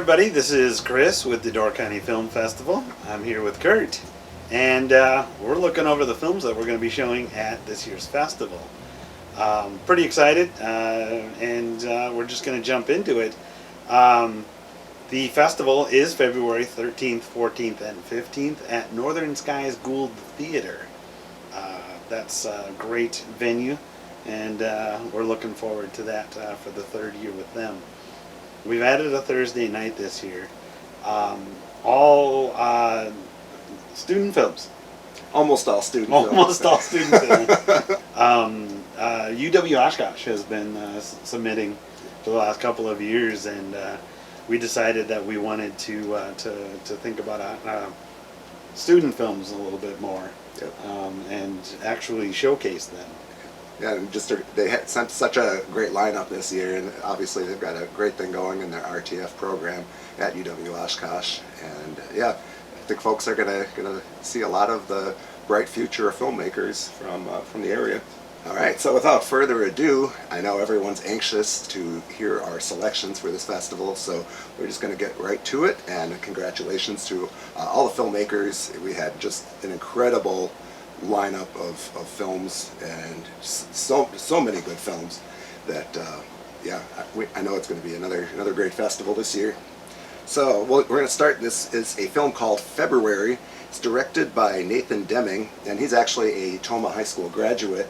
everybody, this is Chris with the Door County Film Festival. I'm here with Kurt, and we're looking over the films that we're going to be showing at this year's festival. Pretty excited, and we're just going to jump into it. The festival is February 13th, 14th, and 15th at Northern Skies Gould Theater. That's a great venue, and we're looking forward to that for the third year with them. We've added a Thursday night this year. All student films. Almost all student films. Almost all student films. UW Oshkosh has been submitting for the last couple of years, and we decided that we wanted to think about student films a little bit more. Yep. And actually showcase them. Yeah, and they had such a great lineup this year, and obviously they've got a great thing going in their RTF program at UW Oshkosh, and yeah, I think folks are gonna see a lot of the bright future of filmmakers from the area. All right, so without further ado, I know everyone's anxious to hear our selections for this festival, so we're just going to get right to it, and congratulations to all the filmmakers. We had just an incredible lineup of films, and so many good films that yeah, I know it's going to be another great festival this year. So we're going to start. This is a film called February. It's directed by Nathan Deming, and he's actually a Toma High School graduate,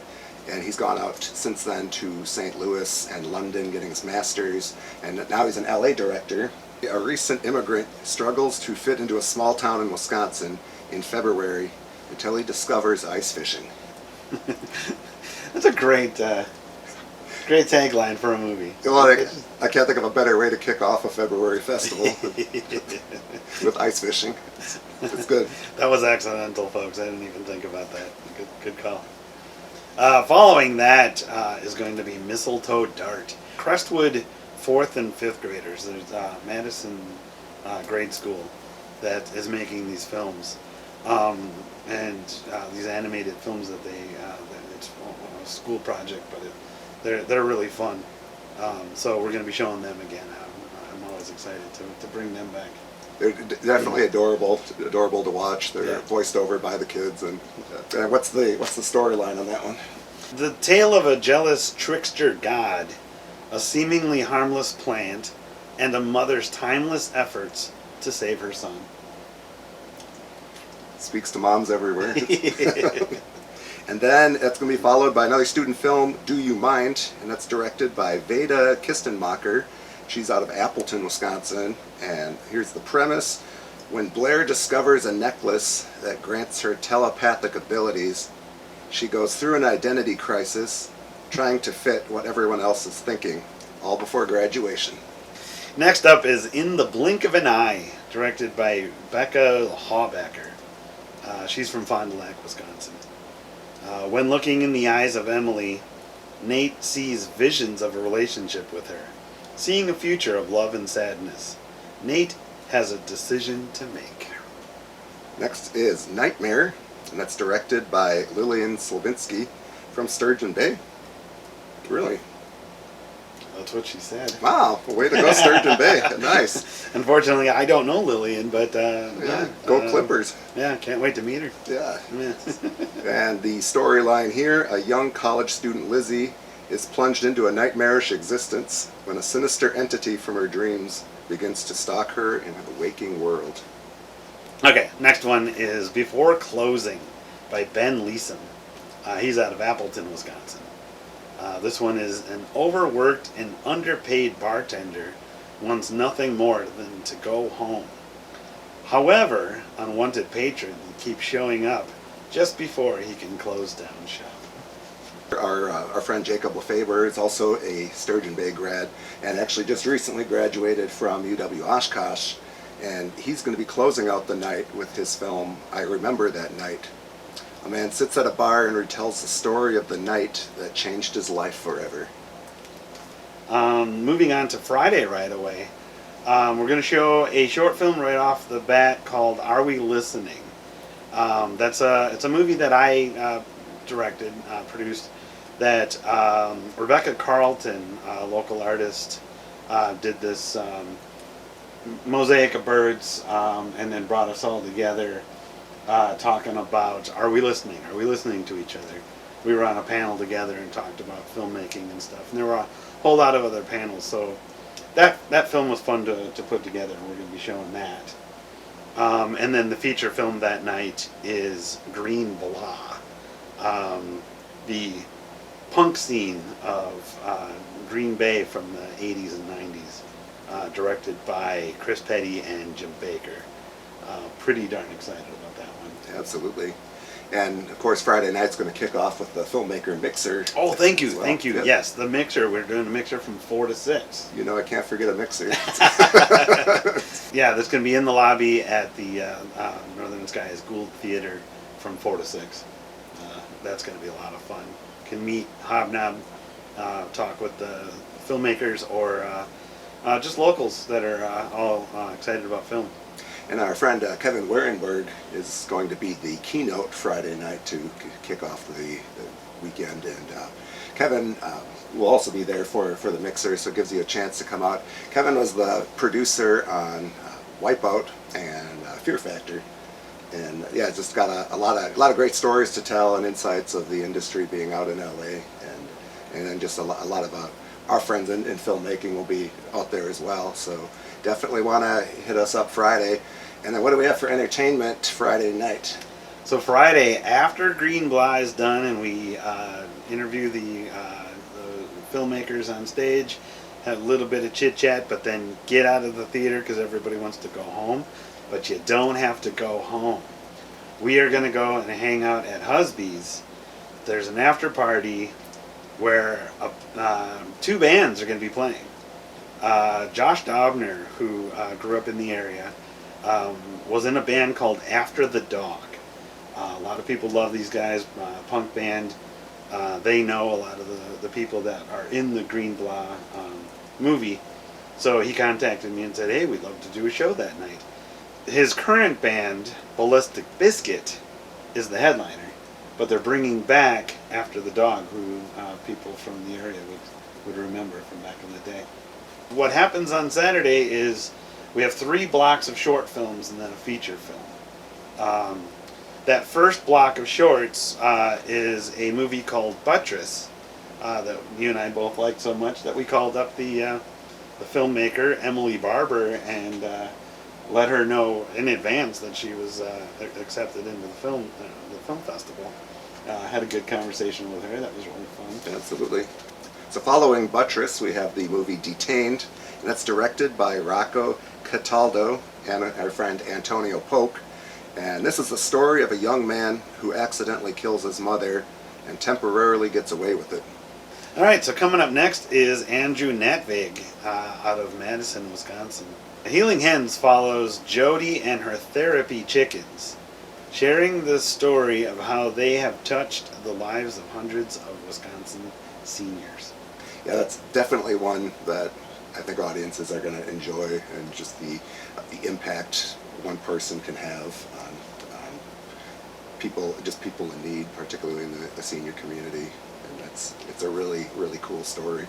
and he's gone out since then to St. Louis and London getting his master's, and now he's an LA director. A recent immigrant struggles to fit into a small town in Wisconsin in February until he discovers ice fishing. That's a great tagline for a movie. Well, I can't think of a better way to kick off a February festival with ice fishing. It's good. That was accidental, folks. I didn't even think about that. Good call. Following that is going to be Mistletoe Dart. Crestwood 4th and 5th graders. There's Madison grade school that is making these films. And these animated films that it's a school project, but they're really fun. So we're going to be showing them again. I'm always excited to bring them back. They're definitely adorable to watch. They're voiced over by the kids. And what's the storyline on that one? The tale of a jealous trickster god, a seemingly harmless plant, and a mother's timeless efforts to save her son. Speaks to moms everywhere. And then it's going to be followed by another student film, Do You Mind? And that's directed by Veda Kistenmacher. She's out of Appleton, Wisconsin, and here's the premise. When Blair discovers a necklace that grants her telepathic abilities, she goes through an identity crisis, trying to fit what everyone else is thinking, all before graduation. Next up is In the Blink of an Eye, directed by Becca Hawbacker. She's from Fond du Lac, Wisconsin. When looking in the eyes of Emily, Nate sees visions of a relationship with her. Seeing a future of love and sadness, Nate has a decision to make. Next is Nightmare, and that's directed by Lillian Slavinsky from Sturgeon Bay. Really? That's what she said. Wow, way to go, Sturgeon Bay. Nice. Unfortunately, I don't know Lillian, but yeah, go Clippers. Yeah, can't wait to meet her. Yeah. And the storyline here, a young college student, Lizzie, is plunged into a nightmarish existence when a sinister entity from her dreams begins to stalk her in the waking world. Okay, next one is Before Closing by Ben Leeson. He's out of Appleton, Wisconsin. This one is an overworked and underpaid bartender wants nothing more than to go home. However, unwanted patrons keep showing up just before he can close down shop. Our friend Jacob Lefebvre is also a Sturgeon Bay grad, and actually just recently graduated from UW Oshkosh, and he's going to be closing out the night with his film, I Remember That Night. A man sits at a bar and retells the story of the night that changed his life forever. Moving on to Friday right away, we're going to show a short film right off the bat called Are We Listening? It's a movie that I directed, produced, that Rebecca Carlton, a local artist, did this mosaic of birds, and then brought us all together, talking about, are we listening? Are we listening to each other? We were on a panel together and talked about filmmaking and stuff. And there were a whole lot of other panels, so that film was fun to put together, and we're going to be showing that. And then the feature film that night is Green Blah, the punk scene of Green Bay from the 80s and 90s, directed by Chris Petty and Jim Baker. Pretty darn excited about that one. Absolutely. And of course, Friday night's going to kick off with the filmmaker mixer. Oh, thank you, well. thank you. Yep. Yes, the mixer. We're doing a mixer from 4 to 6. You know, I can't forget a mixer. Yeah, that's going to be in the lobby at the Northern Skies Gould Theater from 4 to 6. That's going to be a lot of fun. Can meet, hobnob, talk with the filmmakers, or just locals that are all excited about film. And our friend Kevin Warenberg is going to be the keynote Friday night to kick off the weekend. And Kevin will also be there for the mixer, so it gives you a chance to come out. Kevin was the producer on Wipeout and Fear Factor. And yeah, just got a lot of great stories to tell and insights of the industry being out in LA. And then just a lot of our friends in filmmaking will be out there as well. So definitely want to hit us up Friday. And then what do we have for entertainment Friday night? So Friday, after Green Blah is done and we interview the filmmakers on stage, have a little bit of chit-chat, but then get out of the theater because everybody wants to go home. But you don't have to go home. We are going to go and hang out at Husby's. There's an after party where 2 bands are going to be playing. Josh Daubner, who grew up in the area, was in a band called After the Dog. A lot of people love these guys, punk band. They know a lot of the people that are in the Green Blah movie. So he contacted me and said, hey, we'd love to do a show that night. His current band, Ballistic Biscuit, is the headliner, but they're bringing back After the Dog, who people from the area would remember from back in the day. What happens on Saturday is we have 3 blocks of short films and then a feature film. That first block of shorts is a movie called Buttress that you and I both liked so much that we called up the filmmaker, Emily Barber, and let her know in advance that she was accepted into the film festival. Had a good conversation with her. That was really fun. Absolutely. So following Buttress, we have the movie Detained, and that's directed by Rocco Cataldo and our friend Antonio Polk. And this is the story of a young man who accidentally kills his mother and temporarily gets away with it. All right, so coming up next is Andrew Natvig out of Madison, Wisconsin. Healing Hens follows Jody and her therapy chickens, sharing the story of how they have touched the lives of hundreds of Wisconsin seniors. Yeah, that's definitely one that I think audiences are going to enjoy, and just the impact one person can have on people, just people in need, particularly in the senior community. And it's a really, really cool story.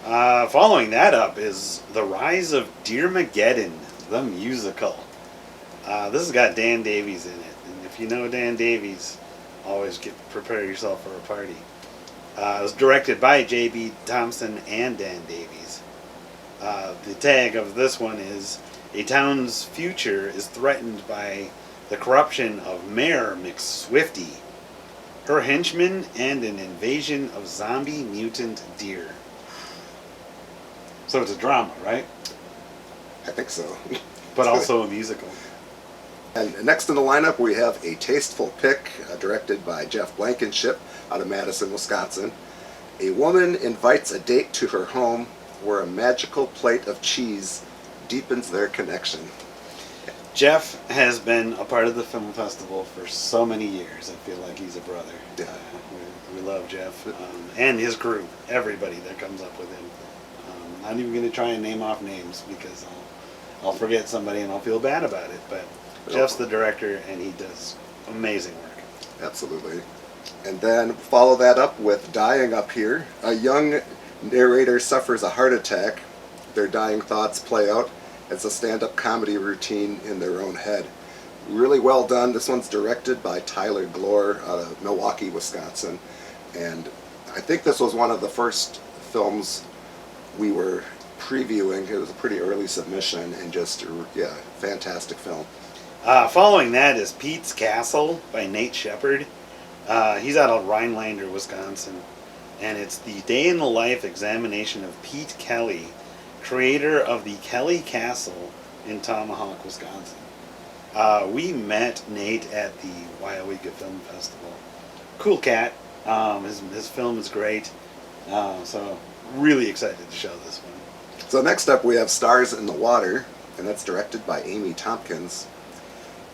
Following that up is The Rise of Dearmageddon, the musical. This has got Dan Davies in it, and if you know Dan Davies, always prepare yourself for a party. It was directed by J.B. Thompson and Dan Davies. The tag of this one is, a town's future is threatened by the corruption of Mayor McSwifty, her henchmen, and an invasion of zombie mutant deer. So it's a drama, right? I think so. But also a musical. And next in the lineup, we have A Tasteful Pick, directed by Jeff Blankenship out of Madison, Wisconsin. A woman invites a date to her home where a magical plate of cheese deepens their connection. Jeff has been a part of the film festival for so many years. I feel like he's a brother. Yeah. We love Jeff and his crew, everybody that comes up with him. Not even going to try and name off names because I'll forget somebody and I'll feel bad about it. But Jeff's the director and he does amazing work. Absolutely. And then follow that up with Dying Up Here. A young narrator suffers a heart attack. Their dying thoughts play out It's a stand-up comedy routine in their own head. Really well done. This one's directed by Tyler Glore out of Milwaukee, Wisconsin. And I think this was one of the first films we were previewing. It was a pretty early submission, and just, yeah, fantastic film. Following that is Pete's Castle by Nate Shepard. He's out of Rhinelander, Wisconsin. And it's the day in the life examination of Pete Kelly, creator of the Kelly Castle in Tomahawk, Wisconsin. We met Nate at the Wyoega Film Festival. Cool cat. His film is great. So really excited to show this one. So next up we have Stars in the Water, and that's directed by Amy Tompkins.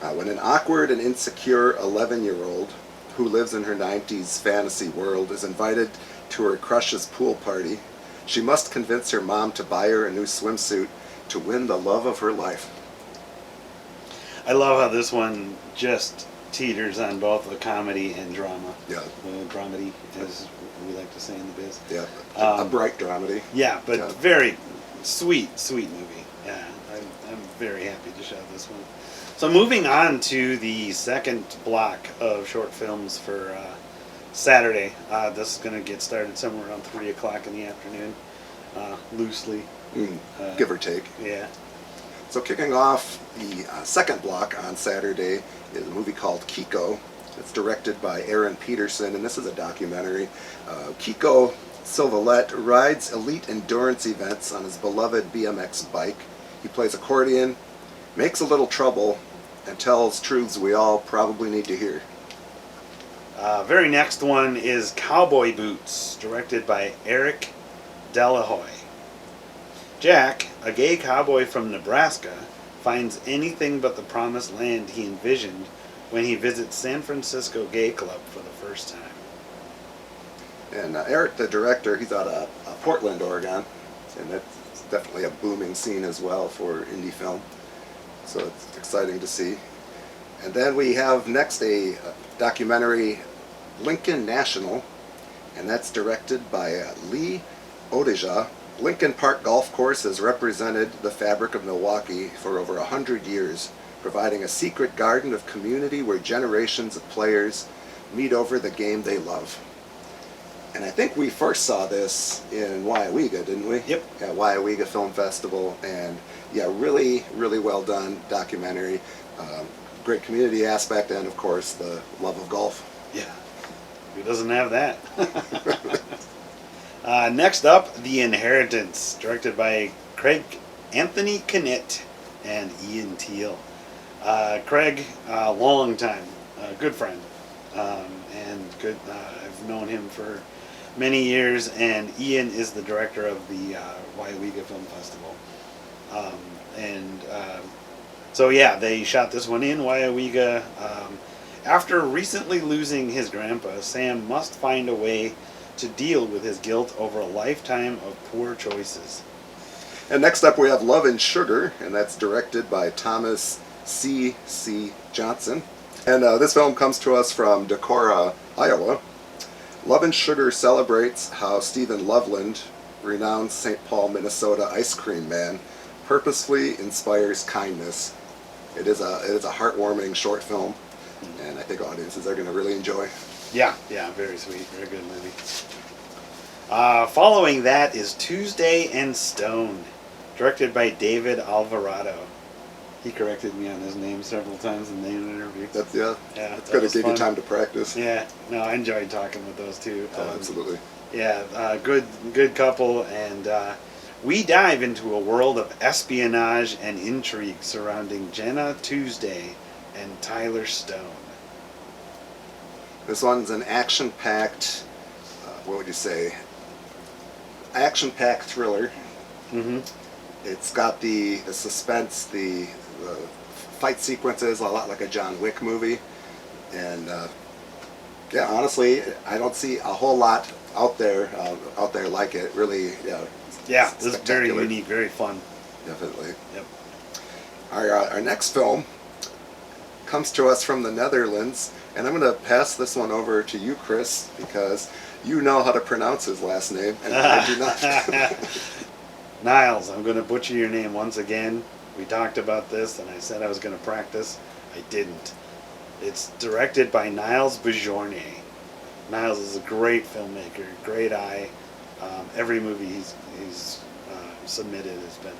When an awkward and insecure 11-year-old who lives in her 90s fantasy world is invited to her crush's pool party, she must convince her mom to buy her a new swimsuit to win the love of her life. I love how this one just teeters on both the comedy and drama. Yeah. Dramedy, as we like to say in the biz. Yeah, a bright dramedy. Yeah, but Yeah. very sweet movie. Yeah, I'm very happy to show this one. So moving on to the second block of short films for Saturday. This is going to get started somewhere around 3 o'clock in the afternoon, loosely. Give or take. Yeah. So kicking off the second block on Saturday is a movie called Kiko. It's directed by Aaron Peterson, and this is a documentary. Kiko Silvalette rides elite endurance events on his beloved BMX bike. He plays accordion, makes a little trouble, and tells truths we all probably need to hear. Very next one is Cowboy Boots, directed by Eric Delahoy. Jack, a gay cowboy from Nebraska, finds anything but the promised land he envisioned when he visits San Francisco Gay Club for the first time. And Eric, the director, he's out of Portland, Oregon, and that's definitely a booming scene as well for indie film. So it's exciting to see. And then we have next a documentary, Lincoln National, and that's directed by Lee Odeja. Lincoln Park Golf Course has represented the fabric of Milwaukee for over 100 years, providing a secret garden of community where generations of players meet over the game they love. And I think we first saw this in Wyoega, didn't we? Yep. At Wyoega Film Festival, and yeah, really, really well done documentary. Great community aspect, and of course the love of golf. Yeah. Who doesn't have that? Next up, The Inheritance, directed by Craig Anthony Knitt and Ian Teal. Craig, long time, good friend, and good. I've known him for many years, and Ian is the director of the Wyoega Film Festival. So yeah, they shot this one in Wyoega. After recently losing his grandpa, Sam must find a way to deal with his guilt over a lifetime of poor choices. And next up we have Love and Sugar, and that's directed by Thomas C. Johnson. And this film comes to us from Decorah, Iowa. Love and Sugar celebrates how Stephen Loveland, renowned St. Paul, Minnesota ice cream man, purposefully inspires kindness. It is a heartwarming short film, and I think audiences are going to really enjoy. Yeah, very sweet, very good movie. Following that is Tuesday and Stone, directed by David Alvarado. He corrected me on his name several times in the interview. That's that good to was give fun. you time to practice. Yeah, no, I enjoyed talking with those two. Oh, absolutely. Yeah, good couple, and we dive into a world of espionage and intrigue surrounding Jenna Tuesday and Tyler Stone. This one's an action-packed, what would you say, action-packed thriller. Mm-hmm. It's got the suspense, the fight sequences, a lot like a John Wick movie. And yeah, honestly, I don't see a whole lot out there like it. Really, Yeah, this is very spectacular. unique, very fun. Definitely. Yep. Our next film comes to us from the Netherlands, and I'm going to pass this one over to you, Chris, because you know how to pronounce his last name, and I do not. Niles, I'm going to butcher your name once again. We talked about this, and I said I was going to practice. I didn't. It's directed by Niles Bajorne. Niles is a great filmmaker, great eye. Every movie he's submitted has been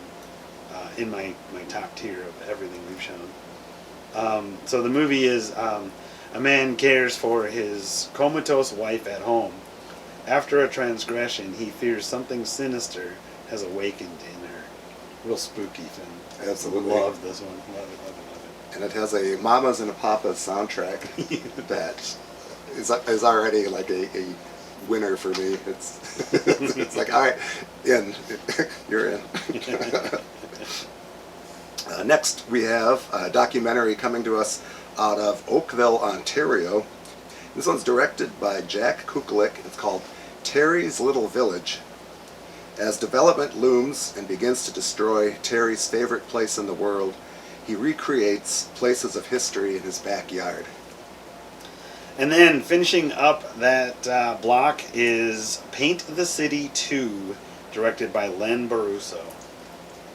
in my top tier of everything we've shown. So the movie is a man cares for his comatose wife at home. After a transgression, he fears something sinister has awakened in her. Real spooky film. Absolutely. Love this one. Love it, love it, love it. And it has a Mamas and a Papas soundtrack that is already like a winner for me. It's like, all right, in. You're in. Next, we have a documentary coming to us out of Oakville, Ontario. This one's directed by Jack Kukulik. It's called Terry's Little Village. As development looms and begins to destroy Terry's favorite place in the world, he recreates places of history in his backyard. And then finishing up that block is Paint the City 2, directed by Len Baruso.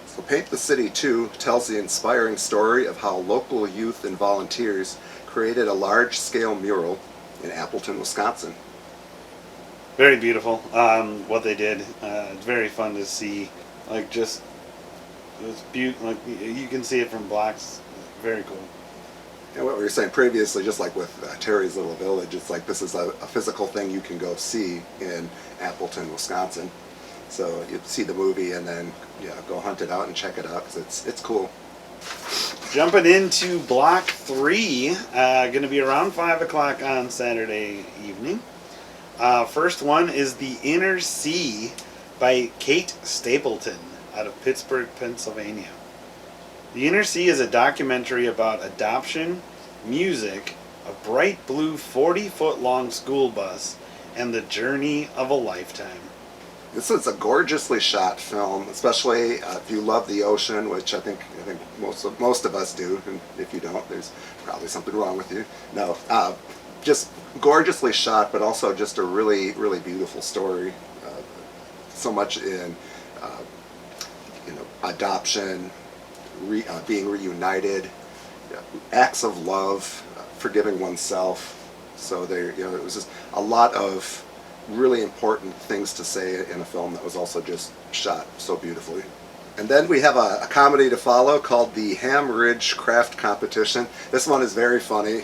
So Paint the City 2 tells the inspiring story of how local youth and volunteers created a large-scale mural in Appleton, Wisconsin. Very beautiful, what they did. It's very fun to see. Like, just, it's like, you can see it from blocks. Very cool. And what we were saying previously, just like with Terry's Little Village, it's like this is a physical thing you can go see in Appleton, Wisconsin. So you see the movie and then go hunt it out and check it out because it's cool. Jumping into block 3, going to be around 5 o'clock on Saturday evening. First one is The Inner Sea by Kate Stapleton out of Pittsburgh, Pennsylvania. The Inner Sea is a documentary about adoption, music, a bright blue 40-foot-long school bus, and the journey of a lifetime. This is a gorgeously shot film, especially if you love the ocean, which I think most of us do. And if you don't, there's probably something wrong with you. No, just gorgeously shot, but also just a really, really beautiful story. So much in adoption, being reunited, acts of love, forgiving oneself. So there, it was just a lot of really important things to say in a film that was also just shot so beautifully. And then we have a comedy to follow called the Ham Ridge Craft Competition. This one is very funny.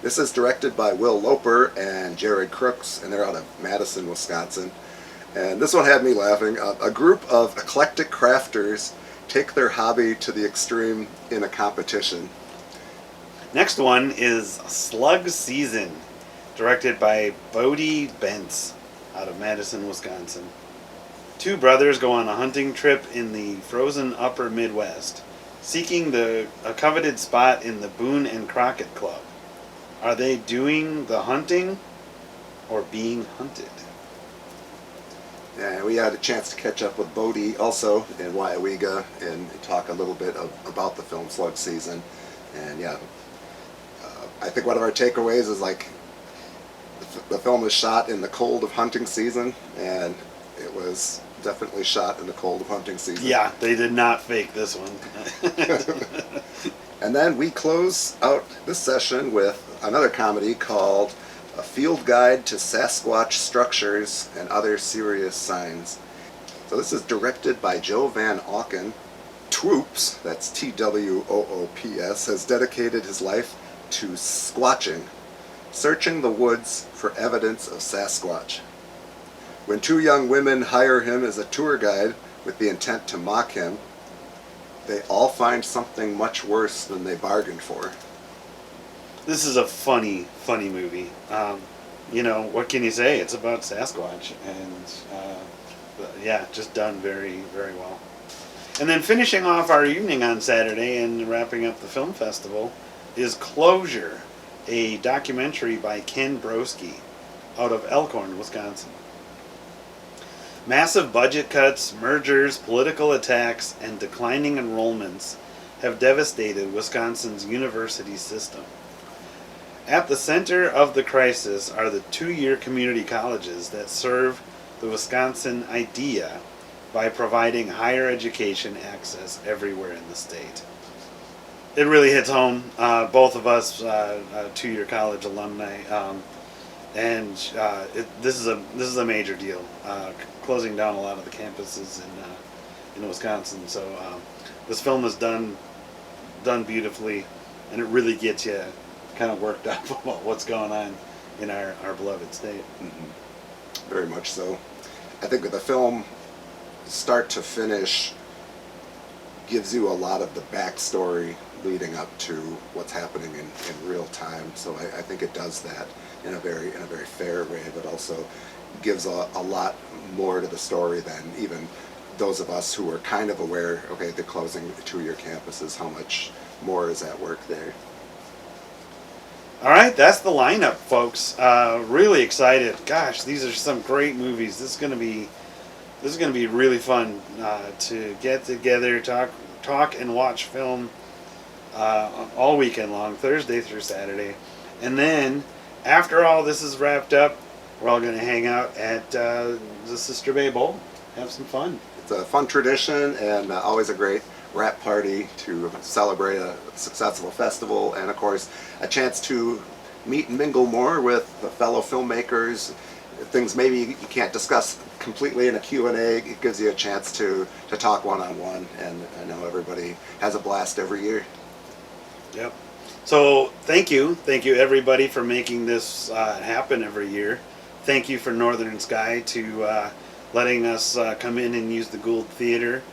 This is directed by Will Loper and Jared Crooks, and they're out of Madison, Wisconsin. And this one had me laughing. A group of eclectic crafters take their hobby to the extreme in a competition. Next one is Slug Season, directed by Bodie Bentz out of Madison, Wisconsin. Two brothers go on a hunting trip in the frozen upper Midwest, seeking a coveted spot in the Boone and Crockett Club. Are they doing the hunting or being hunted? Yeah, we had a chance to catch up with Bodie also in Wyawega and talk a little bit about the film Slug Season. And I think one of our takeaways is like the film was shot in the cold of hunting season, and it was definitely shot in the cold of hunting season. Yeah, they did not fake this one. And then we close out this session with another comedy called A Field Guide to Sasquatch Structures and Other Serious Signs. So this is directed by Joe Van Auken. Twoops, that's Twoops, has dedicated his life to squatching, searching the woods for evidence of Sasquatch. When two young women hire him as a tour guide with the intent to mock him, they all find something much worse than they bargained for. This is a funny movie. What can you say? It's about Sasquatch, and just done very, very well. And then finishing off our evening on Saturday and wrapping up the film festival is Closure, a documentary by Ken Broski out of Elkhorn, Wisconsin. Massive budget cuts, mergers, political attacks, and declining enrollments have devastated Wisconsin's university system. At the center of the crisis are the 2-year community colleges that serve the Wisconsin idea by providing higher education access everywhere in the state. It really hits home. Both of us, two-year college alumni, and this is a major deal. Closing down a lot of the campuses in Wisconsin. So this film is done beautifully, and it really gets you kind of worked up about what's going on in our beloved state. Mm-hmm. Very much so. I think that the film, start to finish, gives you a lot of the backstory leading up to what's happening in real time. So I think it does that in a very fair way, but also gives a lot more to the story than even those of us who are kind of aware, okay, the closing two-year campuses, how much more is at work there. All right, that's the lineup, folks. Really excited. Gosh, these are some great movies. This is gonna be really fun to get together, talk and watch film all weekend long, Thursday through Saturday, and then after all this is wrapped up, we're all gonna hang out at the Sister Bay Bowl, have some fun. It's a fun tradition and always a great wrap party to celebrate a successful festival, and of course a chance to meet and mingle more with the fellow filmmakers. Things maybe you can't discuss completely in a Q&A, it gives you a chance to talk one-on-one, and I know everybody has a blast every year. Yep. So thank you everybody for making this happen every year. Thank you for Northern Sky to letting us come in and use the Gould Theater,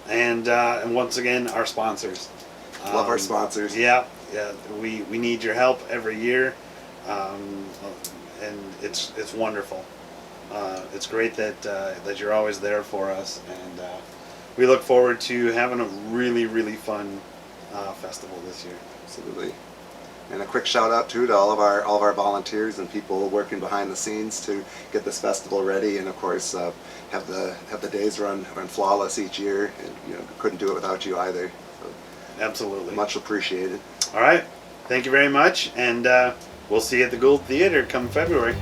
and once again our sponsors. Love our sponsors. Yeah, we need your help every year, and it's wonderful. It's great that you're always there for us, and we look forward to having a really fun festival this year. Absolutely. And a quick shout out too to all of our volunteers and people working behind the scenes to get this festival ready, and of course have the days run flawless each year. And couldn't do it without you either. So Absolutely. much appreciated. All right. Thank you very much, and we'll see you at the Gould Theater come February.